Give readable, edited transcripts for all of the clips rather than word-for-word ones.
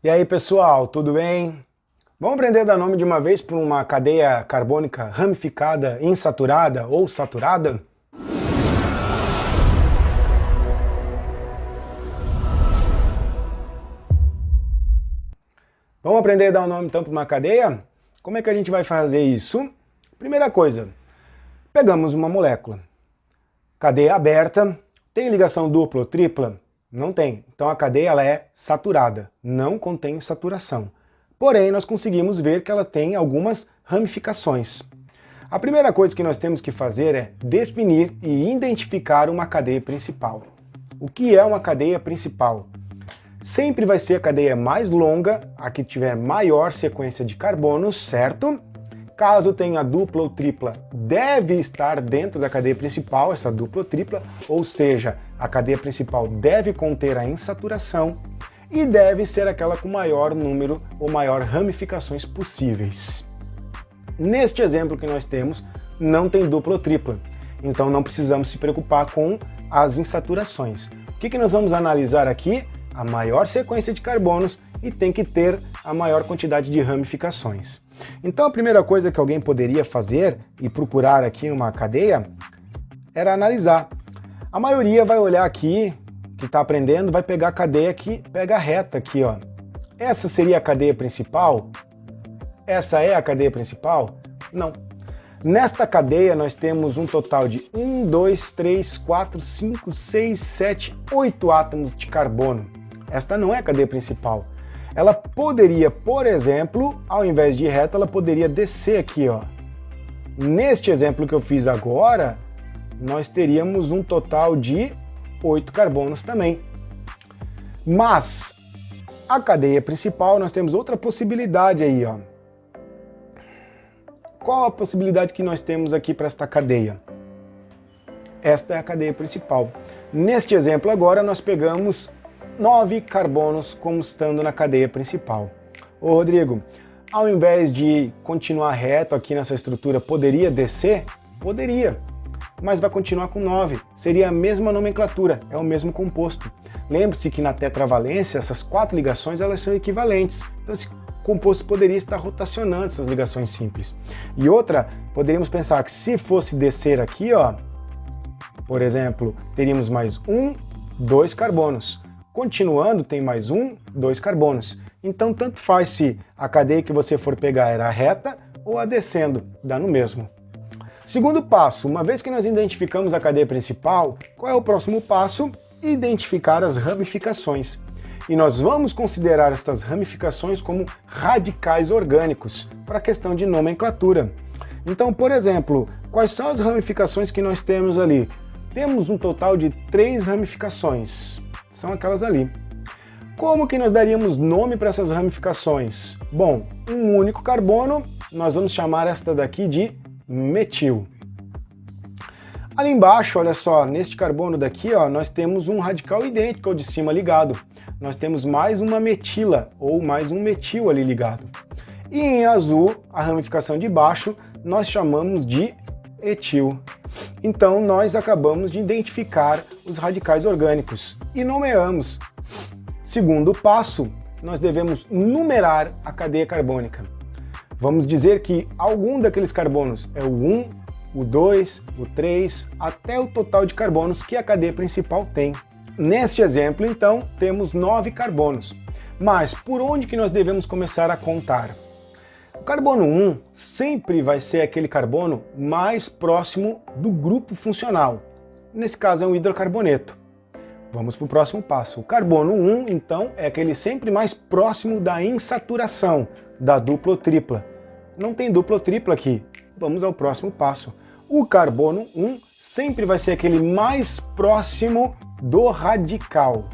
E aí pessoal, tudo bem? Vamos aprender a dar nome de uma vez para uma cadeia carbônica ramificada, insaturada ou saturada? Vamos aprender a dar um nome então para uma cadeia? Como é que a gente vai fazer isso? Primeira coisa, pegamos uma molécula. Cadeia aberta, tem ligação dupla ou tripla? Não tem. Então a cadeia ela é saturada, não contém saturação. Porém, nós conseguimos ver que ela tem algumas ramificações. A primeira coisa que nós temos que fazer é definir e identificar uma cadeia principal. O que é uma cadeia principal? Sempre vai ser a cadeia mais longa, a que tiver maior sequência de carbonos, certo? Caso tenha dupla ou tripla, deve estar dentro da cadeia principal, essa dupla ou tripla, ou seja, a cadeia principal deve conter a insaturação e deve ser aquela com maior número ou maior ramificações possíveis. Neste exemplo que nós temos, não tem dupla ou tripla, então não precisamos se preocupar com as insaturações. O que nós vamos analisar aqui? A maior sequência de carbonos e tem que ter a maior quantidade de ramificações. Então a primeira coisa que alguém poderia fazer e procurar aqui numa cadeia era analisar. A maioria vai olhar aqui, que está aprendendo, vai pegar a cadeia que pega a reta aqui, ó. Essa seria a cadeia principal? Essa é a cadeia principal? Não. Nesta cadeia nós temos um total de 1, 2, 3, 4, 5, 6, 7, 8 átomos de carbono. Esta não é a cadeia principal. Ela poderia, por exemplo, ao invés de reta, ela poderia descer aqui, ó. Neste exemplo que eu fiz agora, nós teríamos um total de 8 carbonos também. Mas a cadeia principal, nós temos outra possibilidade aí, ó. Qual a possibilidade que nós temos aqui para esta cadeia? Esta é a cadeia principal. Neste exemplo agora, nós pegamos 9 carbonos como estando na cadeia principal. Ô Rodrigo, ao invés de continuar reto aqui nessa estrutura, poderia descer? Poderia, mas vai continuar com 9. Seria a mesma nomenclatura, é o mesmo composto. Lembre-se que na tetravalência, essas 4 ligações elas são equivalentes. Então esse composto poderia estar rotacionando essas ligações simples. E outra, poderíamos pensar que se fosse descer aqui, ó, por exemplo, teríamos mais 1, 2 carbonos. Continuando, tem mais 1, 2 carbonos. Então, tanto faz se a cadeia que você for pegar era a reta ou a descendo, dá no mesmo. Segundo passo, uma vez que nós identificamos a cadeia principal, qual é o próximo passo? Identificar as ramificações. E nós vamos considerar estas ramificações como radicais orgânicos, para a questão de nomenclatura. Então, por exemplo, quais são as ramificações que nós temos ali? Temos um total de 3 ramificações. São aquelas ali. Como que nós daríamos nome para essas ramificações? Bom, um único carbono, nós vamos chamar esta daqui de metil. Ali embaixo, olha só, neste carbono daqui, ó, nós temos um radical idêntico ao de cima ligado. Nós temos mais uma metila, ou mais um metil ali ligado. E em azul, a ramificação de baixo, nós chamamos de etil. Então nós acabamos de identificar os radicais orgânicos e nomeamos. Segundo passo, nós devemos numerar a cadeia carbônica. Vamos dizer que algum daqueles carbonos é o 1, o 2, o 3, até o total de carbonos que a cadeia principal tem. Neste exemplo, então, temos 9 carbonos. Mas por onde que nós devemos começar a contar? O carbono 1 sempre vai ser aquele carbono mais próximo do grupo funcional. Nesse caso é um hidrocarboneto. Vamos para o próximo passo. O carbono 1, então, é aquele sempre mais próximo da insaturação, da dupla ou tripla. Não tem dupla ou tripla aqui. Vamos ao próximo passo. O carbono 1 sempre vai ser aquele mais próximo do radical.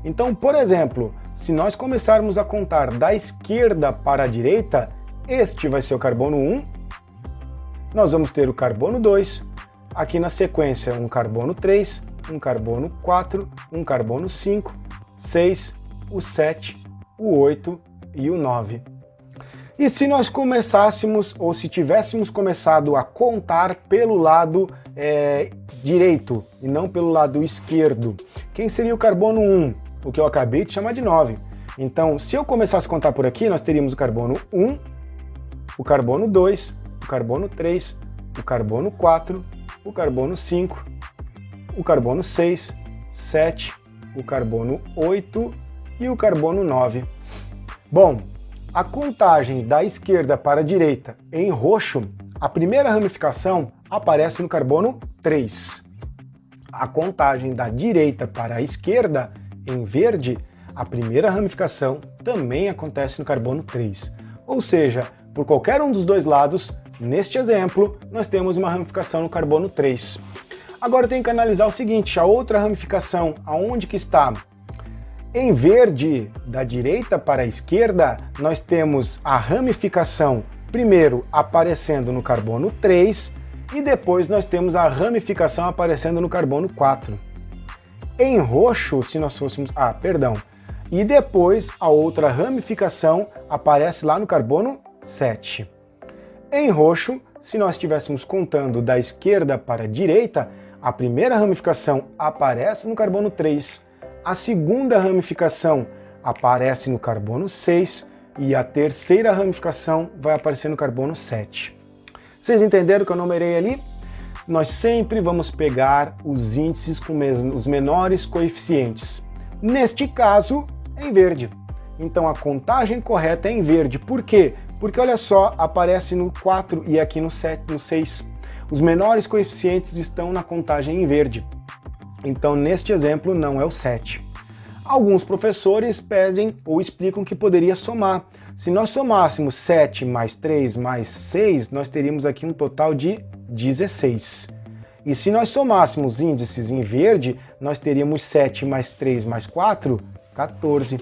Então, por exemplo, se nós começarmos a contar da esquerda para a direita, este vai ser o carbono 1, nós vamos ter o carbono 2, aqui na sequência um carbono 3, um carbono 4, um carbono 5, 6, o 7, o 8 e o 9. E se nós começássemos, ou se tivéssemos começado a contar pelo lado direito e não pelo lado esquerdo, quem seria o carbono 1? O que eu acabei de chamar de 9. Então, se eu começasse a contar por aqui, nós teríamos o carbono 1, o carbono 2, o carbono 3, o carbono 4, o carbono 5, o carbono 6, 7, o carbono 8 e o carbono 9. Bom, a contagem da esquerda para a direita em roxo, a primeira ramificação aparece no carbono 3. A contagem da direita para a esquerda em verde, a primeira ramificação também acontece no carbono 3. Ou seja, por qualquer um dos dois lados, neste exemplo, nós temos uma ramificação no carbono 3. Agora eu tenho que analisar o seguinte, a outra ramificação, aonde que está? Em verde, da direita para a esquerda, nós temos a ramificação primeiro aparecendo no carbono 3 e depois nós temos a ramificação aparecendo no carbono 4. Em roxo, se nós fôssemos... E depois a outra ramificação aparece lá no carbono 7. Em roxo, se nós estivéssemos contando da esquerda para a direita, a primeira ramificação aparece no carbono 3, a segunda ramificação aparece no carbono 6 e a terceira ramificação vai aparecer no carbono 7. Vocês entenderam o que eu numerei ali? Nós sempre vamos pegar os índices com os menores coeficientes. Neste caso, é em verde. Então a contagem correta é em verde. Por quê? Porque olha só, aparece no 4 e aqui no 7, no 6. Os menores coeficientes estão na contagem em verde. Então neste exemplo não é o 7. Alguns professores pedem ou explicam que poderia somar. Se nós somássemos 7 mais 3 mais 6, nós teríamos aqui um total de 16. E se nós somássemos índices em verde, nós teríamos 7 mais 3 mais 4, 14.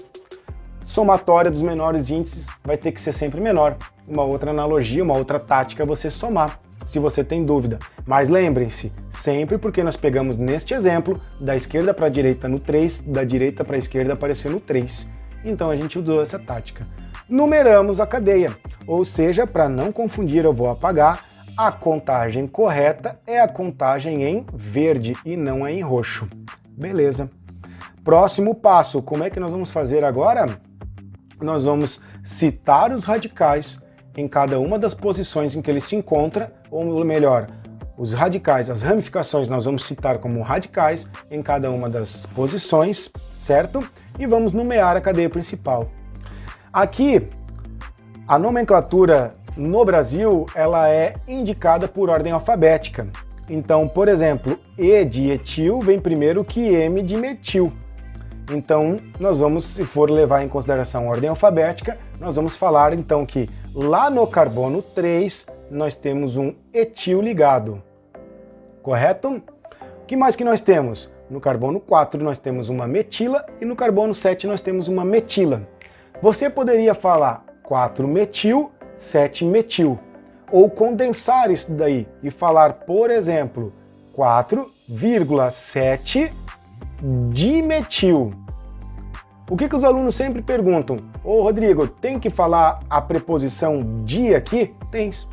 Somatória dos menores índices vai ter que ser sempre menor. Uma outra analogia, uma outra tática é você somar, se você tem dúvida. Mas lembrem-se, sempre porque nós pegamos neste exemplo, da esquerda para a direita no 3, da direita para a esquerda aparecer no 3. Então a gente usou essa tática. Numeramos a cadeia, ou seja, para não confundir eu vou apagar, a contagem correta é a contagem em verde e não é em roxo. Beleza. Próximo passo, como é que nós vamos fazer agora? Nós vamos citar os radicais em cada uma das posições em que ele se encontra, ou melhor, os radicais, as ramificações nós vamos citar como radicais em cada uma das posições, certo? E vamos nomear a cadeia principal. Aqui, a nomenclatura no Brasil, ela é indicada por ordem alfabética. Então, por exemplo, E de etil vem primeiro que M de metil. Então, nós vamos, se for levar em consideração a ordem alfabética, nós vamos falar então que lá no carbono 3, nós temos um etil ligado. Correto? O que mais que nós temos? No carbono 4 nós temos uma metila e no carbono 7 nós temos uma metila. Você poderia falar 4-metil, 7-metil, ou condensar isso daí e falar, por exemplo, 4,7 dimetil. O que os alunos sempre perguntam? Ô Rodrigo, tem que falar a preposição di aqui? Tens.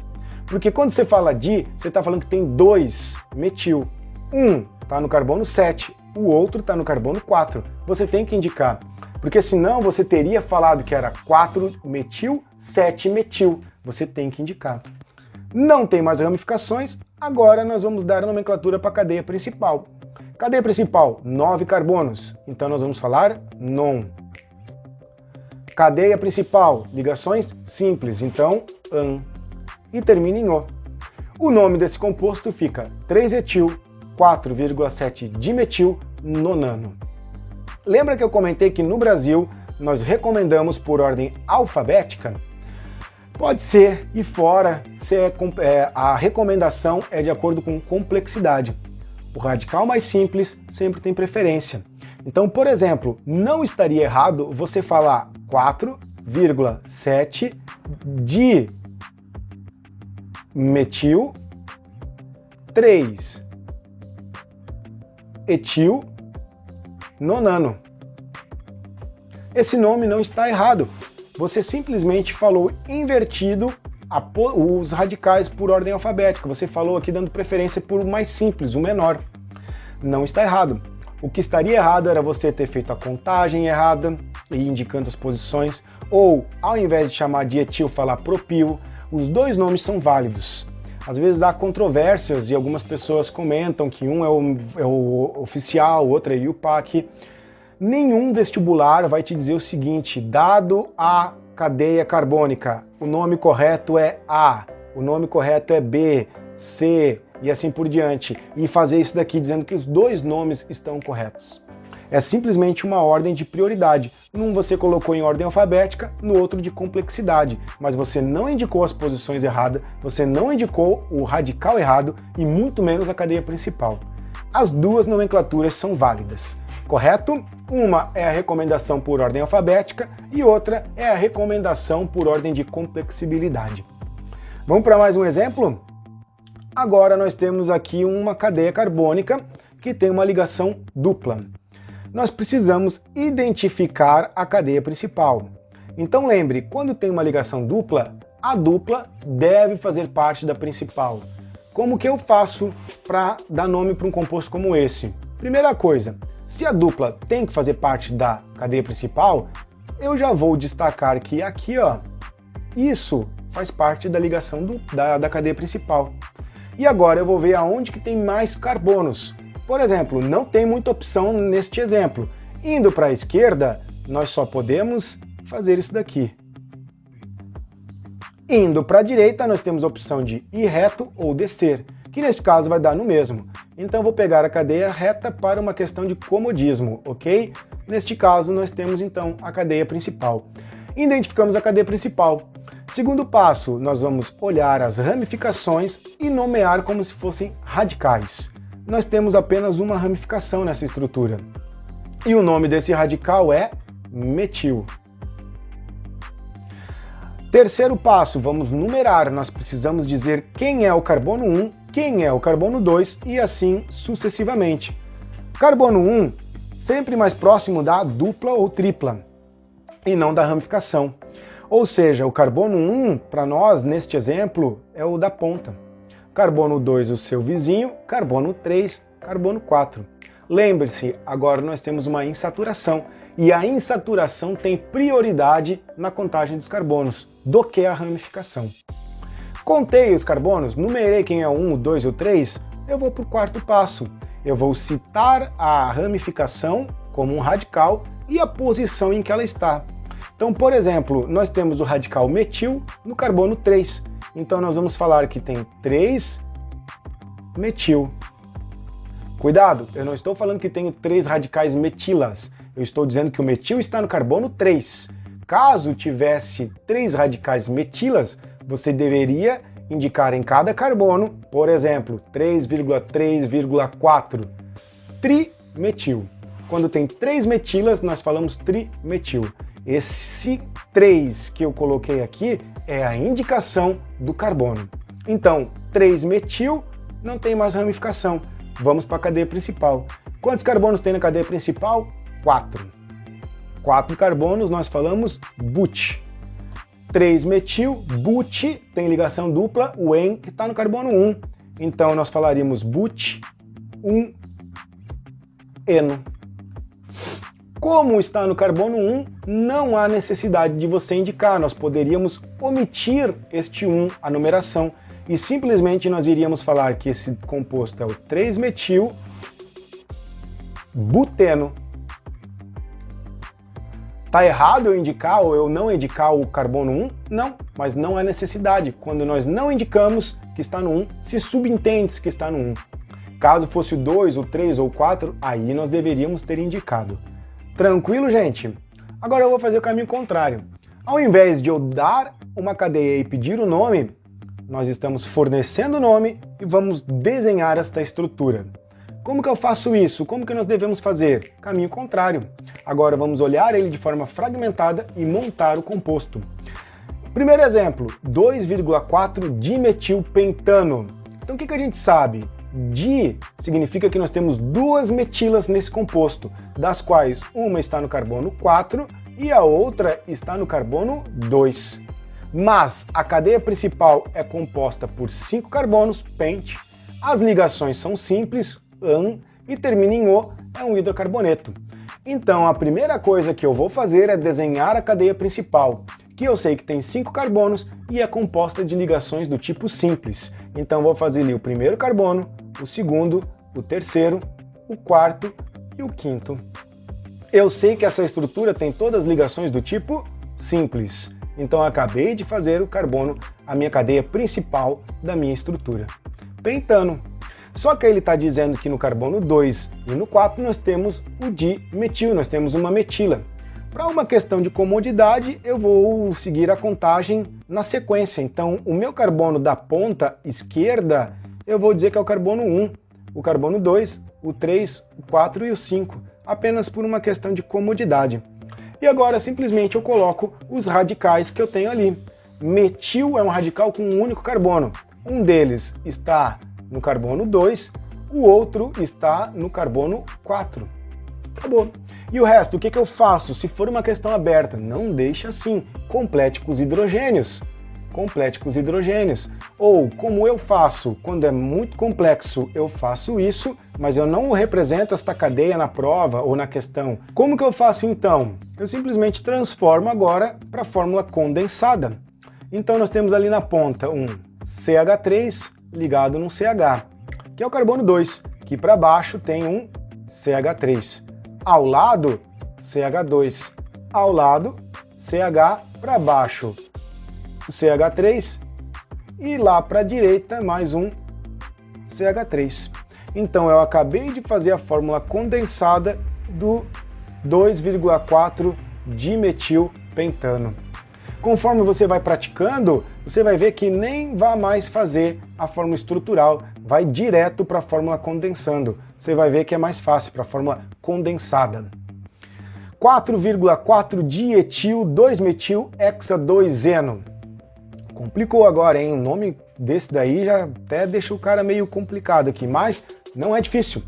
Porque quando você fala di, você está falando que tem 2 metil. Um está no carbono 7, o outro está no carbono 4. Você tem que indicar. Porque senão você teria falado que era 4-metil, 7-metil. Você tem que indicar. Não tem mais ramificações, agora nós vamos dar a nomenclatura para a cadeia principal. Cadeia principal, 9 carbonos, então nós vamos falar non. Cadeia principal, ligações simples, então an. E termina em o. O nome desse composto fica 3-etil, 4,7 dimetil, nonano. Lembra que eu comentei que no Brasil nós recomendamos por ordem alfabética? Pode ser, e fora, a recomendação é de acordo com complexidade. O radical mais simples sempre tem preferência. Então, por exemplo, não estaria errado você falar 4,7 de metil, 3 etil, nonano. Esse nome não está errado. Você simplesmente falou invertido os radicais por ordem alfabética. Você falou aqui dando preferência por o mais simples, o menor. Não está errado. O que estaria errado era você ter feito a contagem errada e indicando as posições, ou ao invés de chamar de etil, falar propil. Os dois nomes são válidos. Às vezes há controvérsias e algumas pessoas comentam que um é o oficial, o outro é o IUPAC. Nenhum vestibular vai te dizer o seguinte: dado a cadeia carbônica, o nome correto é A, o nome correto é B, C e assim por diante, e fazer isso daqui dizendo que os dois nomes estão corretos. É simplesmente uma ordem de prioridade. Num você colocou em ordem alfabética, no outro de complexidade, mas você não indicou as posições erradas, você não indicou o radical errado e muito menos a cadeia principal. As duas nomenclaturas são válidas, correto? Uma é a recomendação por ordem alfabética e outra é a recomendação por ordem de complexibilidade. Vamos para mais um exemplo? Agora nós temos aqui uma cadeia carbônica que tem uma ligação dupla. Nós precisamos identificar a cadeia principal. Então lembre, quando tem uma ligação dupla, a dupla deve fazer parte da principal. Como que eu faço para dar nome para um composto como esse? Primeira coisa, se a dupla tem que fazer parte da cadeia principal, eu já vou destacar que aqui, ó, isso faz parte da ligação da cadeia principal. E agora eu vou ver aonde que tem mais carbonos. Por exemplo, não tem muita opção neste exemplo. Indo para a esquerda, nós só podemos fazer isso daqui. Indo para a direita, nós temos a opção de ir reto ou descer, que neste caso vai dar no mesmo. Então vou pegar a cadeia reta para uma questão de comodismo, ok? Neste caso, nós temos então a cadeia principal. Identificamos a cadeia principal. Segundo passo, nós vamos olhar as ramificações e nomear como se fossem radicais. Nós temos apenas uma ramificação nessa estrutura. E o nome desse radical é metil. Terceiro passo, vamos numerar. Nós precisamos dizer quem é o carbono 1, quem é o carbono 2 e assim sucessivamente. Carbono 1, sempre mais próximo da dupla ou tripla e não da ramificação. Ou seja, o carbono 1, para nós, neste exemplo, é o da ponta. Carbono 2, o seu vizinho, carbono 3, carbono 4. Lembre-se, agora nós temos uma insaturação, e a insaturação tem prioridade na contagem dos carbonos, do que a ramificação. Contei os carbonos, numerei quem é o 1, o 2 e o 3, eu vou para o quarto passo. Eu vou citar a ramificação como um radical e a posição em que ela está. Então, por exemplo, nós temos o radical metil no carbono 3. Então nós vamos falar que tem 3 metil. Cuidado, eu não estou falando que tenho 3 radicais metilas. Eu estou dizendo que o metil está no carbono 3. Caso tivesse 3 radicais metilas, você deveria indicar em cada carbono, por exemplo, 3,3,4 trimetil. Quando tem 3 metilas, nós falamos trimetil. Esse 3 que eu coloquei aqui é a indicação do carbono. Então, 3-metil não tem mais ramificação. Vamos para a cadeia principal. Quantos carbonos tem na cadeia principal? 4. 4 carbonos, nós falamos but. 3-metil, but, tem ligação dupla, o en que está no carbono 1. Então, nós falaríamos but 1-eno. Como está no carbono 1, não há necessidade de você indicar, nós poderíamos omitir este 1, a numeração, e simplesmente nós iríamos falar que esse composto é o 3-metil buteno. Tá errado eu indicar ou eu não indicar o carbono 1? Não, mas não há necessidade. Quando nós não indicamos que está no 1, se subentende que está no 1. Caso fosse o 2, o 3 ou o 4, aí nós deveríamos ter indicado. Tranquilo, gente? Agora eu vou fazer o caminho contrário. Ao invés de eu dar uma cadeia e pedir o nome, nós estamos fornecendo o nome e vamos desenhar esta estrutura. Como que eu faço isso? Como que nós devemos fazer? Caminho contrário. Agora vamos olhar ele de forma fragmentada e montar o composto. Primeiro exemplo, 2,4 dimetilpentano. Então o que a gente sabe? Di significa que nós temos 2 metilas nesse composto, das quais uma está no carbono 4 e a outra está no carbono 2. Mas a cadeia principal é composta por 5 carbonos, pente, as ligações são simples, an, e termina em O, é um hidrocarboneto. Então a primeira coisa que eu vou fazer é desenhar a cadeia principal, que eu sei que tem 5 carbonos e é composta de ligações do tipo simples. Então vou fazer ali o primeiro carbono, o segundo, o terceiro, o quarto e o quinto. Eu sei que essa estrutura tem todas as ligações do tipo simples. Então eu acabei de fazer o carbono, a minha cadeia principal da minha estrutura. Pentano. Só que ele está dizendo que no carbono 2 e no 4 nós temos o dimetil, nós temos uma metila. Para uma questão de comodidade, eu vou seguir a contagem na sequência. Então, o meu carbono da ponta esquerda, eu vou dizer que é o carbono 1, o carbono 2, o 3, o 4 e o 5, apenas por uma questão de comodidade. E agora, simplesmente, eu coloco os radicais que eu tenho ali. Metil é um radical com um único carbono. Um deles está no carbono 2, o outro está no carbono 4. Acabou. E o resto, o que eu faço? Se for uma questão aberta, não deixe assim. Complete com os hidrogênios. Complete com os hidrogênios. Ou, como eu faço, quando é muito complexo, eu faço isso, mas eu não represento esta cadeia na prova ou na questão. Como que eu faço então? Eu simplesmente transformo agora para a fórmula condensada. Então nós temos ali na ponta um CH3 ligado num CH, que é o carbono 2, que para baixo tem um CH3. Ao lado, CH2. Ao lado, CH, para baixo, o CH3, e lá para a direita, mais um CH3. Então eu acabei de fazer a fórmula condensada do 2,4 dimetilpentano. Conforme você vai praticando, você vai ver que nem vai mais fazer a fórmula estrutural, vai direto para a fórmula condensando. Você vai ver que é mais fácil para a fórmula condensada. 4,4 dietil 2-metil hexa-2-eno. Complicou agora, hein? O nome desse daí já até deixa o cara meio complicado aqui, mas não é difícil.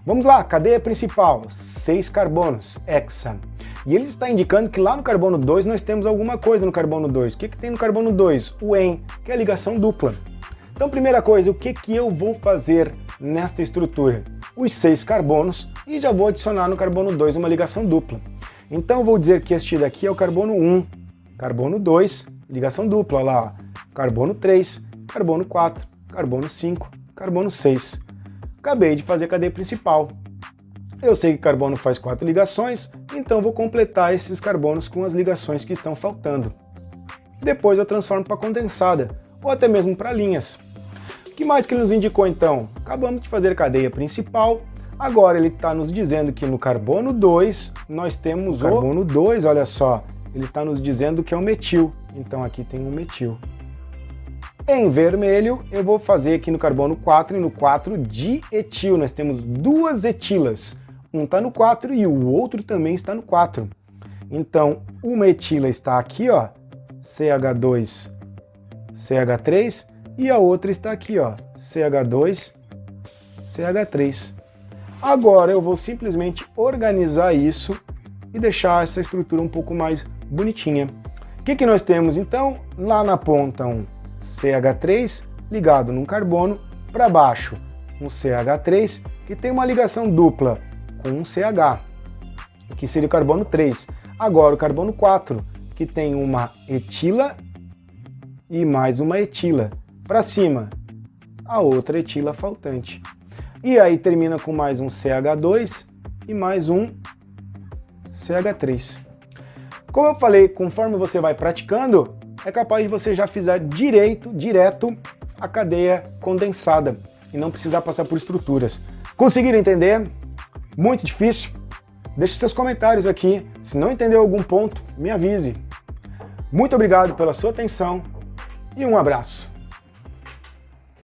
Vamos lá, cadeia principal, 6 carbonos, hexa. E ele está indicando que lá no carbono 2 nós temos alguma coisa no carbono 2. O que tem no carbono 2? O en, que é a ligação dupla. Então, primeira coisa, o que eu vou fazer nesta estrutura? Os 6 carbonos e já vou adicionar no carbono 2 uma ligação dupla. Então eu vou dizer que este daqui é o carbono 1, carbono 2, ligação dupla, olha lá, ó. Carbono 3, carbono 4, carbono 5, carbono 6. Acabei de fazer a cadeia principal. Eu sei que carbono faz 4 ligações, então vou completar esses carbonos com as ligações que estão faltando. Depois eu transformo para condensada, ou até mesmo para linhas. O que mais que ele nos indicou então? Acabamos de fazer a cadeia principal, agora ele está nos dizendo que no carbono 2 nós temos o carbono 2, olha só, ele está nos dizendo que é um metil, então aqui tem um metil. Em vermelho, eu vou fazer aqui no carbono 4 e no 4 dietil. Nós temos 2 etilas. Um está no 4 e o outro também está no 4. Então, uma etila está aqui, ó, CH2, CH3, e a outra está aqui, ó, CH2, CH3. Agora eu vou simplesmente organizar isso e deixar essa estrutura um pouco mais bonitinha. O que nós temos então? Lá na ponta um CH3 ligado num carbono, para baixo um CH3 que tem uma ligação dupla com um CH, que seria o carbono 3. Agora o carbono 4, que tem uma etila e mais uma etila. Para cima, a outra etila faltante. E aí termina com mais um CH2 e mais um CH3. Como eu falei, conforme você vai praticando, é capaz de você já fizer direto a cadeia condensada e não precisar passar por estruturas. Conseguiram entender? Muito difícil? Deixe seus comentários aqui. Se não entendeu algum ponto, me avise. Muito obrigado pela sua atenção e um abraço.